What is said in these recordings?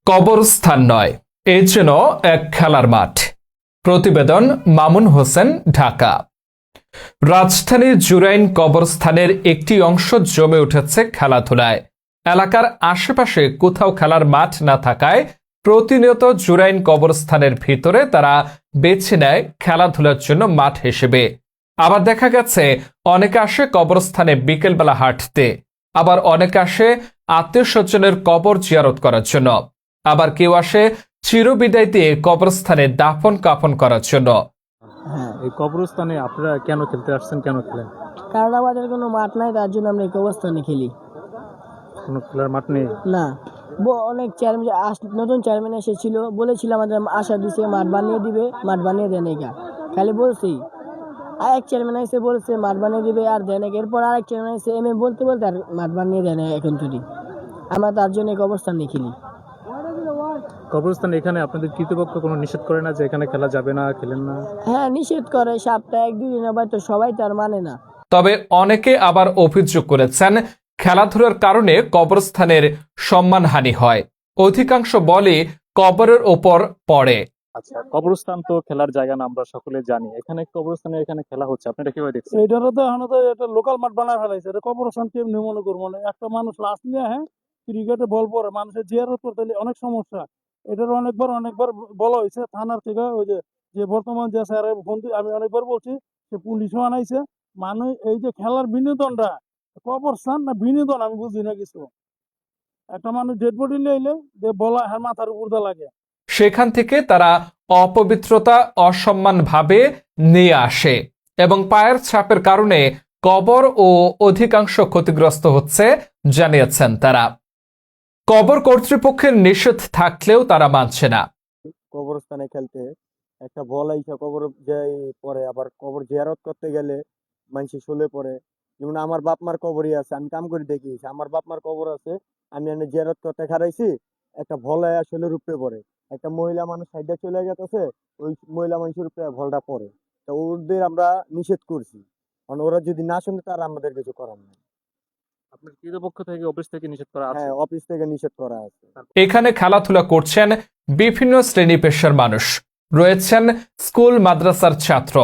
কবরস্থান নয়, এ যেন এক খেলার মাঠ। প্রতিবেদন মামুন হোসেন, ঢাকা। রাজধানীর জুরাইন কবরস্থানের একটি অংশ জমে উঠেছে খেলাধুলায়। এলাকার আশেপাশে কোথাও খেলার মাঠ না থাকায় প্রতিনিয়ত জুরাইন কবরস্থানের ভিতরে তারা বেছে নেয় খেলাধুলার জন্য মাঠ হিসেবে। আবার দেখা গেছে অনেকে আসে কবরস্থানে বিকেলবেলা হাঁটতে, আবার অনেকে আসে আত্মীয় স্বজনের কবর জিয়ারত করার জন্য, আবার কেউ আসে চিরবিদায় দিয়ে কবরস্থানে দাফন কাফন করার জন্য। হ্যাঁ, এই কবরস্থানে আপনারা কেন খেলতে আসছেন, কেন খেলেন? কারণ আমাদের কোনো মাঠ নাই, তার জন্য আমরা এই কবরস্থানে খেলি। কোনো খেলার মাঠ নেই? না, অনেক চেয়ারম্যান, নতুন চেয়ারম্যান এসেছিল, বলেছিল আমাদের আশা দিছে মাঠ বানিয়ে দিবে, মাঠ বানিয়ে দেন একা, খালি বলছি। আর এক চেয়ারম্যান এসে বলছে মাঠ বানিয়ে দিবে আর দেন, এরপর আরেক চেয়ারম্যান এসে বলতে বলতে আর মাঠ বানিয়ে দেন এখন যদি। আমরা তার জন্য এই কবরস্থানে খেলি। কবরস্থান এখানে আপনাদের কর্তৃপক্ষ কোনো নিষেধ করে না যে এখানে খেলা যাবে না, খেলেন না? হ্যাঁ, নিষেধ করে, সপ্তাহে এক দুই দিন, আবার তো সবাই তার মানে না। তবে অনেকে আবার অভিযোগ করেছেন খেলাধুলার কারণে কবরস্থানের সম্মানহানি হয়। অধিকাংশ বলে কবরের ওপর পড়ে। আচ্ছা, কবরস্থান তো খেলার জায়গা না, আমরা সকলে জানি। এখানে কবরস্থানে এখানে খেলা হচ্ছে, আপনারা কিভাবে দেখছেন? এটারও তো এখন তো এটা লোকাল মাঠ বানায় ফেলাইছে, এটা কবরস্থান কেমনি মনে করবো না। একটা মানুষ লাশ নিয়ে ক্রিকেটে বল পরে মানুষের জিয়ারত করতে হলে অনেক সমস্যা। এটার অনেকবার বলা হয়েছে থানার থেকে, ওই যে বর্তমান যে স্যারের বন্ধু, আমি অনেকবার বলছি, সে পুলিশও আনাইছে। মানুষ এই যে খেলার বিনোদনটা কবরস্থান না বিনোদন আমি বুঝি না কিছু। একটা মানুষ ডেড বডি লইলে যে বলা হ্যাঁ মাথার উপর দা লাগে। সেখান থেকে তারা অপবিত্রতা অসম্মান ভাবে নিয়ে আসে এবং পায়ের ছাপের কারণে কবর ও অধিকাংশ ক্ষতিগ্রস্ত হচ্ছে জানিয়েছেন তারা। কবর কর্তৃপক্ষের নিষেধ থাকলেও তারা মানছে না। কবরস্থানে খেলতে একটা বল আইসা কবর যাই পরে, আবার কবর জিয়ারত করতে গেলে মানুষের শুলে পরে। যেমন আমার বাপ মার কবরই আছে, আমি কাম করে দেখিয়েছি, আমার বাপ মার কবর আছে, আমি এনে জিয়ারত করতে খারাইছি, একটা ভল আসলে রূপে পড়ে, একটা মহিলা মানুষ সাইডে চলে গেছে, ওই মহিলা মানুষের উপরে ভলটা পড়ে। তো ওদের আমরা নিষেধ করছি, কারণ ওরা যদি না শুনে তার আমাদের কিছু করার নেই। আপনার কর্তৃপক্ষ থেকে, অফিস থেকে নিষেধ করা আছে? হ্যাঁ, অফিস থেকে নিষেধ করা আছে। এখানে খেলাধুলা করছেন বিভিন্ন শ্রেণী পেশার মানুষ, রয়েছেন স্কুল মাদ্রাসার ছাত্র।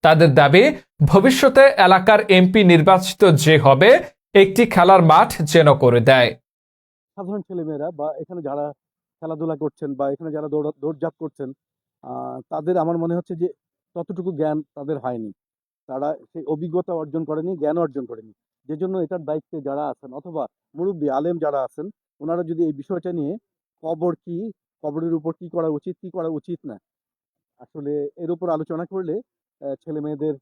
তাদের দাবি ভবিষ্যতে এলাকার এমপি নির্বাচিত যে হবে একটি খেলার মাঠ যেন করে দেয়। সাধারণ ছেলেমেয়েরা বা এখানে যারা খেলাধুলা করছেন বা এখানে যারা দৌড়ঝাঁপ করছেন, তাদের আমার মনে হচ্ছে যে ততটুকু জ্ঞান তাদের হয়নি। তারা সেই অভিজ্ঞতা অর্জন করেনি, জ্ঞান অর্জন করেনি। যে জন্য এটার দায়িত্বে যারা আছেন অথবা মুরব্বী আলেম যারা আছেন, ওনারা যদি এই বিষয়টা নিয়ে কবর কি, কবরের উপর কি করা উচিত, কি করা উচিত না, আসলে এর উপর আলোচনা করলে ছেলে মেয়েদের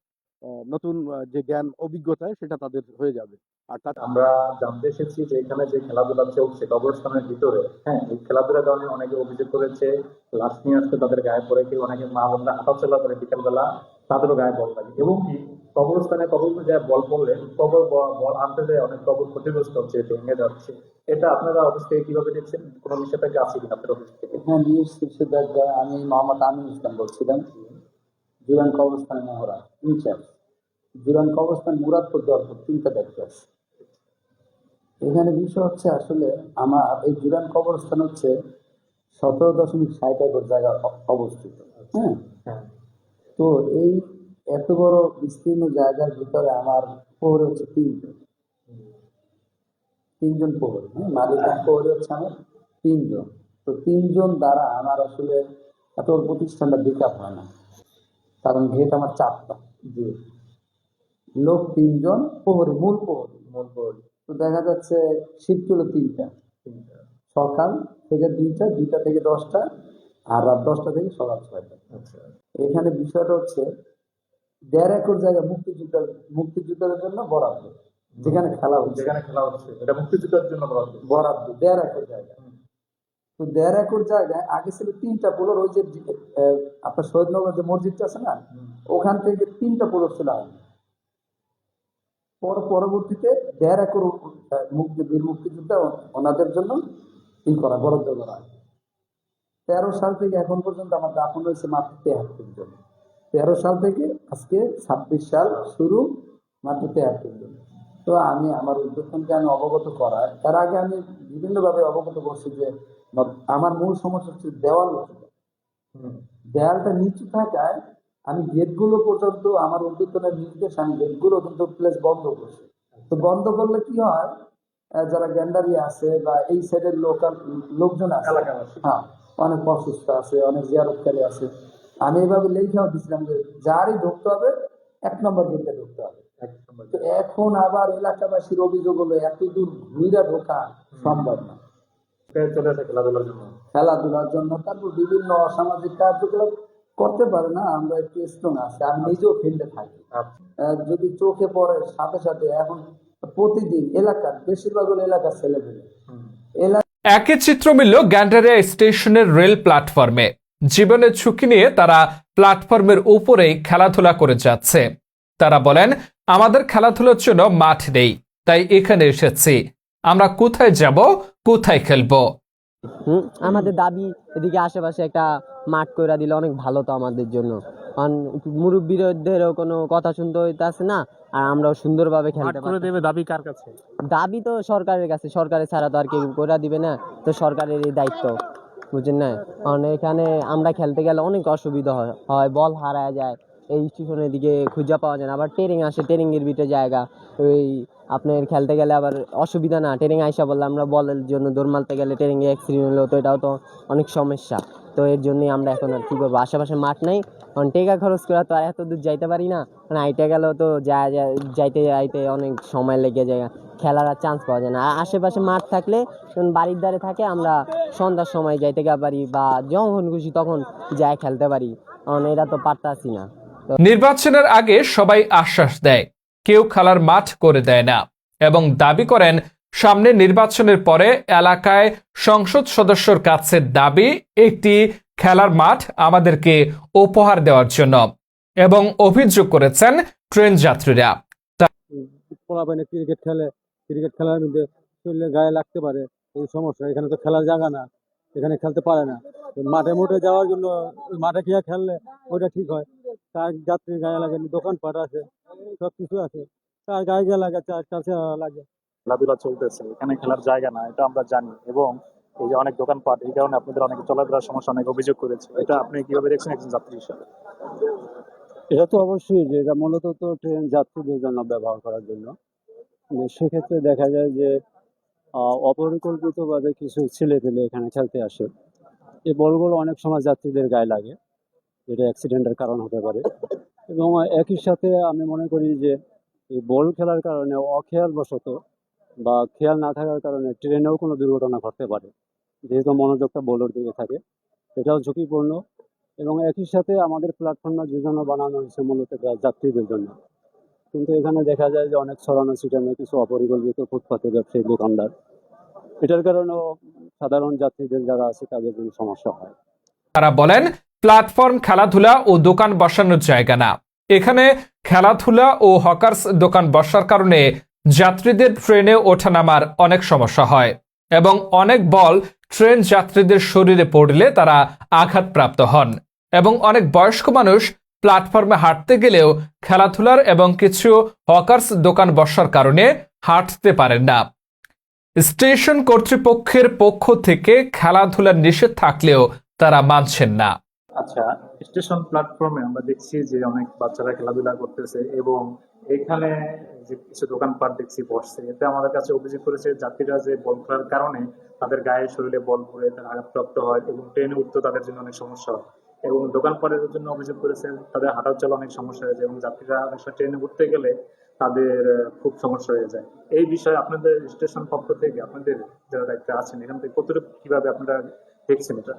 নতুন যে জ্ঞান অভিজ্ঞতা সেটা তাদের হয়ে যাবে। আর আমরা জানতে এসেছি যে এখানে যে খেলাধুলা চলছে কবরস্থানের ভিতরে, হ্যাঁ, এই খেলাধুলার কারণে অনেকে অভিযোগ করেছে লাশ নিয়ে আসতে তাদের গায়ে পড়ে, কেউ অনেকে মা বোনরা হাঁটাচলা করে বিকেলবেলা, তাদেরও গায়ে বল লাগে, এবং কি কবরস্থানে কবর যায় বল পড়লে কবর বল আনতে যায় অনেক কবর ক্ষতিগ্রস্ত হচ্ছে, ভেঙে যাচ্ছে। এটা আপনারা অফিস থেকে কিভাবে দেখছেন? কোনো নিষেধাজ্ঞা আছে কিনা আপনার অফিস থেকে? হ্যাঁ, নিষেধাজ্ঞা। আমি মোহাম্মদ আমিন ইসলাম বলছিলাম, জুরান কবরস্থান মহড়া ইনচার্জ। জুরান কবরস্থান মুরাদপুর দরপুর 3টা দায়িত্ব আছে। এখানে বিষয় হচ্ছে, আসলে আমার এই জুরান কবরস্থান হচ্ছে 17.60 একর জায়গা অবস্থিত। হ্যাঁ, তো এই এত বড় বিস্তীর্ণ জায়গার ভিতরে আমার প্রহরী হচ্ছে তিনজন প্রহরী। হ্যাঁ, মালিকানা প্রহরী হচ্ছে আমার 3 জন। তো 3 জন দ্বারা আমার আসলে এত বড় প্রতিষ্ঠানটা বেকআপ হয় না, কারণ গেট আমার 4টা, যে লোক 3 জন প্রহরী, মূল প্রহরী। তো দেখা যাচ্ছে শিফট হলো 3টা, সকাল থেকে 2টা, 2টা থেকে 10টা, আর রাত 10টা থেকে সকাল 6টা। এখানে বিষয়টা হচ্ছে 1.5 একর জায়গা মুক্তিযোদ্ধাদের জন্য বরাদ্দ, যেখানে খেলা হচ্ছে এটা মুক্তিযুদ্ধের জন্য বরাদ্দ 1.5 একর জায়গা। তো 1.5 একর জায়গায় আগে ছিল 3টা পোলর, ওই যে আপনার শহীদনগর যে মসজিদটা আছে না, ওখান থেকে 3টা পোলর ছিল। পরবর্তীতে 1.5 একর বীর মুক্তিযোদ্ধা ওনাদের জন্য বরাদ্দ করা হয়। 13 সাল থেকে এখন পর্যন্ত আমার দাফন হয়েছে মাত্র 73 জন। 13 সাল থেকে আজকে 26 সাল শুরু, মাত্র 73 জন। তো আমি আমার উদ্যোগকে আমি অবগত করাই, তার আগে আমি বিভিন্নভাবে অবগত করছি যে আমার মূল সমস্যা হচ্ছে দেওয়াল উঁচু। দেয়ালটা নিচু থাকায় আমি গেটগুলো পর্যন্ত আমার উদ্বোধনের নির্দেশ আমি গেটগুলো কিন্তু প্লেস বন্ধ করছি। তো বন্ধ করলে কি হয়, যারা গ্যান্ডারি আছে বা এই সাইডের লোকাল লোকজন আছে, হ্যাঁ, অনেক অসুস্থ আছে, অনেক জিয়ারতকারী আছে, আমি এভাবে লেখাও দিচ্ছিলাম যে যারই ঢুকতে হবে 1 নম্বর গেটে ঢুকতে হবে। তো এখন আবার এলাকাবাসীর অভিযোগ হলো এত দূর ঘুরে ঢোকা সম্ভব না চলে আসে খেলাধুলার জন্য। খেলাধুলার জন্য। তারপর বিভিন্ন অসামাজিক কার্যকলাপ করতে পারে না, আমরা একটু স্ট্রং আছি, আমি নিজেও ফিল্ডে থাকি। যদি চোখে পড়ে সাথে সাথে এখন প্রতিদিন এলাকার বেশিরভাগ হলো এলাকার ছেলেমেয়ে একই চিত্র মিলল গ্যান্ডারিয়া স্টেশনের রেল প্ল্যাটফর্মে। জীবনের ঝুঁকি নিয়ে তারা প্ল্যাটফর্মের উপরেই খেলাধুলা করে যাচ্ছে। তারা বলেন, আমাদের খেলাধুলার জন্য মাঠ নেই, তাই এখানে এসেছি। আমরা কোথায় যাব, কোথায় খেলবো? আমাদের দাবি এদিকে আশেপাশে একটা মাঠ কইরা দিলে অনেক ভালো তো আমাদের জন্য, কারণ মুরব্বীদেরও কোনো কথা শুনতে হইতাছে না, আর আমরাও সুন্দরভাবে মাঠ খেলতে করে পারি। দেবে দাবি কার কাছে? দাবি তো সরকারের কাছে, সরকারের ছাড়া তো আর কেউ করে দিবে না, তো সরকারের এই দায়িত্ব, বুঝছেন না? কারণ এখানে আমরা খেলতে গেলে অনেক অসুবিধা হয়, বল হারায় যায়, এই স্টেশনের দিকে খুঁজে পাওয়া যায় না, আবার ট্রেনিং আসে, ট্রেনিং এর ভিতরে জায়গা ওই আপনার খেলতে গেলে আবার অসুবিধা না, ট্রেনিং আইসা বললে আমরা বলের জন্য দৌড় মারতে গেলে ট্রেনিং এ অ্যাক্সিডেন্ট হলো, তো এটাও তো অনেক সমস্যা। তো এর জন্যই আমরা এখন আর কি করবো, আশেপাশে মাঠ নাই, কারণ টাকা খরচ করে তো আর এত দূর যাইতে পারি না, মানে আইটা গেলেও তো যাইতে যাইতে অনেক সময় লেগে যায়, খেলার আর চান্স পাওয়া যায় না। আর আশেপাশে মাঠ থাকলে বাড়ির ধারে থাকে, আমরা সন্ধ্যার সময় যাইতে পারি বা যখন খুশি তখন যাই খেলতে পারি, কারণ এটা তো পারতাছি না। নির্বাচনের আগে সবাই আশ্বাস দেয়, কেউ খেলার মাঠ করে দেয় না, এবং দাবি করেন সামনে নির্বাচনের পরে এলাকায় সংসদ সদস্যর কাছে দাবি একটি খেলার মাঠ আমাদেরকে উপহার দেওয়ার জন্য, এবং অভিযোগ করেছেন ট্রেন যাত্রীরা। পোলাপাইনে ক্রিকেট খেলে, ক্রিকেট খেলার মধ্যে শরীরে গায়ে লাগতে পারে, এই সমস্যা। এখানে তো খেলার জায়গা না, এখানে খেলতে পারে না। তো মাঠে মুঠে যাওয়ার জন্য মাঠে গিয়ে খেললে ওইটা ঠিক হয়। তার যাত্রীর গায়ে লাগে, দোকানপাট আছে, সব কিছু আছে, তার গায়ে গিয়ে লাগে, তার কাছে লাগে। খেলাধুলা চলতেছে, এখানে খেলার জায়গা না, এটা আমরা জানি। এবং এই যে অনেক দোকানপাট, এই কারণে আপনাদের অনেক চলাফেরার সমস্যা, অনেক অভিযোগ করেছে। এটা আপনি কিভাবে দেখছেন একজন যাত্রী হিসাবে? এটা তো অবশ্যই যে এটা মূলত তো ট্রেন যাত্রীদের জন্য ব্যবহার করার জন্য। সেক্ষেত্রে দেখা যায় যে অপরিকল্পিতভাবে কিছু ছেলেপেলে এখানে খেলতে আসে। এই বলগুলো অনেক সময় যাত্রীদের গায়ে লাগে, যেটা অ্যাক্সিডেন্টের কারণ হতে পারে। এবং একই সাথে আমি মনে করি যে এই বল খেলার কারণে অখেয়ালবশত বা খেয়াল না থাকার কারণে ট্রেনেও কোনো দুর্ঘটনা ঘটতে পারে, যেহেতু মনোযোগটা বলের দিকে থাকে, এটাও ঝুঁকিপূর্ণ। এবং একই সাথে আমাদের প্ল্যাটফর্মটা যে জন্য বানানো হয়েছে মূলত যাত্রীদের জন্য, কিন্তু এখানে দেখা যায় যে অনেক ছড়ানো ছিটানো কিছু অপরিকল্পিত ফুটপাতে ব্যবসায়ী দোকানদার, এটার কারণেও সাধারণ যাত্রীদের যারা আছে তাদের জন্য সমস্যা হয়। তারা বলেন, প্ল্যাটফর্ম খেলাধুলা ও দোকান বসানোর জায়গা না। এখানে খেলাধুলা ও হকার্স দোকান বসার কারণে যাত্রীদের ট্রেনে ওঠানামার অনেক সমস্যা হয়, এবং অনেক বল ট্রেন যাত্রীদের শরীরে পড়লে তারা আঘাতপ্রাপ্ত হন, এবং অনেক বয়স্ক মানুষ প্ল্যাটফর্মে হাঁটতে গেলেও খেলাধুলার এবং কিছু হকার্স দোকান বসার কারণে হাঁটতে পারেন না। স্টেশন কর্তৃপক্ষের পক্ষ থেকে খেলাধুলার নিষেধ থাকলেও তারা মানছেন না। আচ্ছা, স্টেশন প্ল্যাটফর্মে আমরা দেখছি যে অনেক বাচ্চারা খেলাধুলা করতেছে, এবং এখানে যে কিছু দোকানপাট দেখছি বসছে। এতে আমাদের কাছে অভিযোগ করেছে যাত্রীরা যে বল খেলার কারণে তাদের গায়ে শরীরে বল পড়ে তারা আঘাতপ্রাপ্ত হয়, এবং ট্রেনে উঠতে তাদের জন্য অনেক সমস্যা হয়। এবং দোকানপাটের জন্য অভিযোগ করেছে তাদের হাঁটা চলা অনেক সমস্যা হয়ে যায়, এবং যাত্রীরা অনেক সময় ট্রেনে উঠতে গেলে তাদের খুব সমস্যা হয়ে যায়। এই বিষয়ে আপনাদের স্টেশন পক্ষ থেকে, আপনাদের যারা দায়িত্বে আছেন, এখান থেকে কতটুকু কিভাবে আপনারা দেখছেন এটা?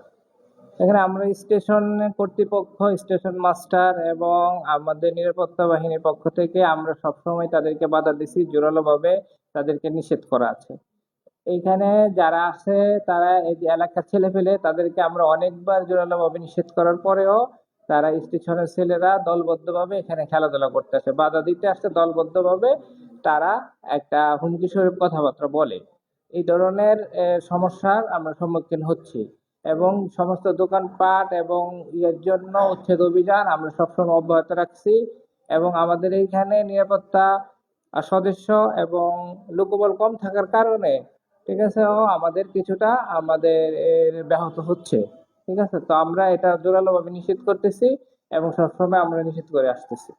এখানে আমরা স্টেশন কর্তৃপক্ষ, স্টেশন মাস্টার এবং আমাদের নিরাপত্তা বাহিনীর পক্ষ থেকে আমরা সবসময় তাদেরকে বাধা দিছি, জোরালোভাবে তাদেরকে নিষেধ করা আছে। এইখানে যারা আছে তারা এই যে এলাকার ছেলে পেলে, তাদেরকে আমরা অনেকবার জোরালোভাবে নিষেধ করার পরেও তারা স্টেশনের ছেলেরা দলবদ্ধভাবে এখানে খেলাধুলা করতে আসে, বাধা দিতে আসছে দলবদ্ধভাবে। তারা একটা হুমকি স্বরূপ কথাবার্তা বলে। এই ধরনের সমস্যার আমরা সম্মুখীন হচ্ছি, এবং সমস্ত দোকানপাট এবং এর জন্য উচ্ছেদ অভিযান আমরা সবসময় অব্যাহত রাখছি। এবং আমাদের এইখানে নিরাপত্তা সদস্য এবং লোকবল কম থাকার কারণে ঠিক আছে, ও আমাদের কিছুটা আমাদের ব্যাহত হচ্ছে। ঠিক আছে, তো আমরা এটা জোরালোভাবে নিষেধ করতেছি এবং সবসময় আমরা নিষেধ করে আসতেছি।